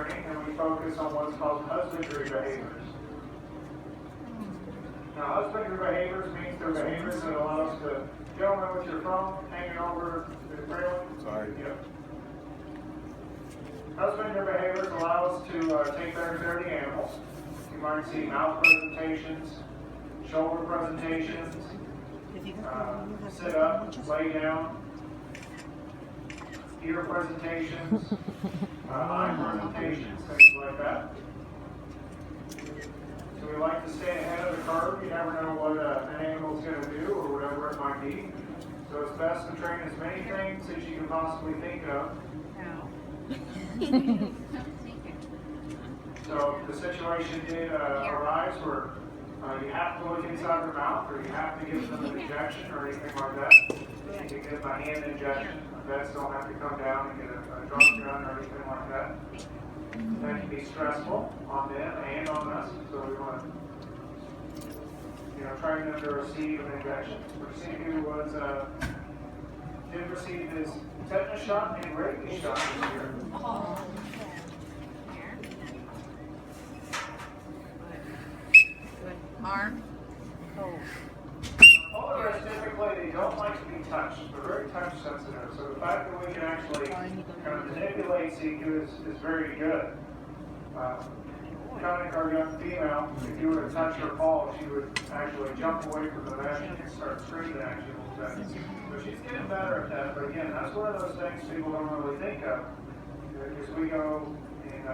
training, and we focus on what's called husbandry behaviors. Now, husbandry behaviors means they're behaviors that allow us to, gentlemen with your phone hanging over the railing. Sorry. Yep. Husbandry behaviors allow us to take better care of the animals. You might see mouth presentations, shoulder presentations, sit up, lay down, ear presentations, eye presentations, things like that. So we like to stay ahead of the curve. You never know what an animal's going to do or whatever it might be. So it's best to train as many things as you can possibly think of. So if the situation did arise where you have to look inside their mouth, or you have to give them an injection or anything like that, you can give them a hand injection. Vets don't have to come down and get a drug gun or anything like that. That can be stressful on them and on us, so we want to, train them to receive an injection. Receive was did receive his tetanus shot and rabies shot this year. Arm. Polar bears typically, they don't like to be touched. They're very touch sensitive. So the fact that we can actually kind of manipulate CQ is very good. Connick, our young female, if you were to touch her paw, she would actually jump away from the mesh and start screaming at you a little bit. So she's getting better at that. But again, that's one of those things people don't really think of. Because we go and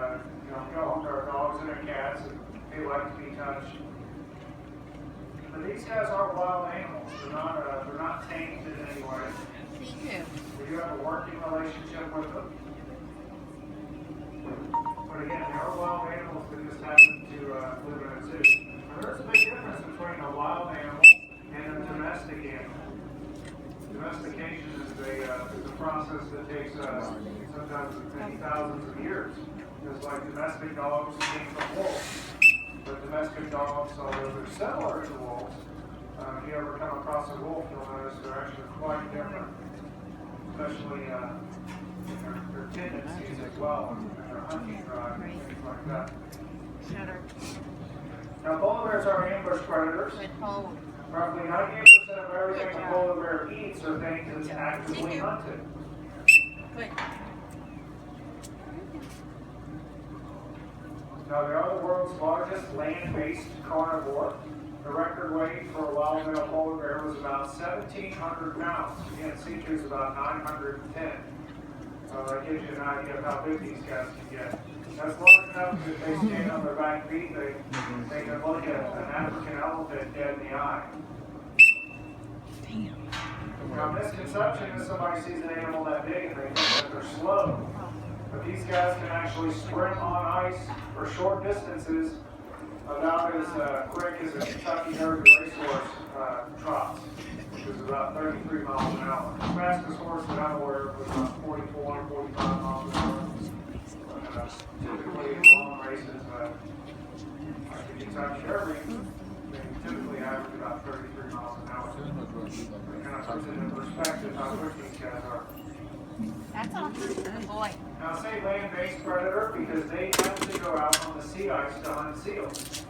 go home to our dogs and our cats, and they like to be touched. But these guys are wild animals. They're not tamed in any way. We do have a working relationship with them. But again, they are wild animals that just happen to live in a zoo. Now, there's a big difference between a wild animal and a domestic animal. Domestication is a process that takes sometimes many thousands of years. Just like domestic dogs came from wolves. But domestic dogs, although they're similar to wolves, if you ever come across a wolf, you'll notice they're actually quite different, especially in their tendencies as well, and their hunting drive and things like that. Now, polar bears are ambush predators. Roughly 98% of everything a polar bear eats are things that's actively hunted. Now, they are the world's largest land-based carnivore. The record weight for a wild male polar bear was about 1,700 pounds. Again, CQ is about 910. So that gives you an idea of how big these guys can get. That's large enough that if they stand on their back feet, they can look at an African elephant dead in the eye. Now, misconception is somebody sees an animal that big and they think that they're slow. But these guys can actually sprint on ice for short distances about as quick as a Kentucky Derby racehorse trots, which is about 33 miles an hour. The fastest horse that I'm aware of was about 44, 45 miles an hour. Typically in long races, like the Kentucky Derby, they typically average about 33 miles an hour. It kind of puts it in perspective how quick these guys are. That's all. Good boy. Now, say land-based predator because they have to go out on the sea ice to hunt seals.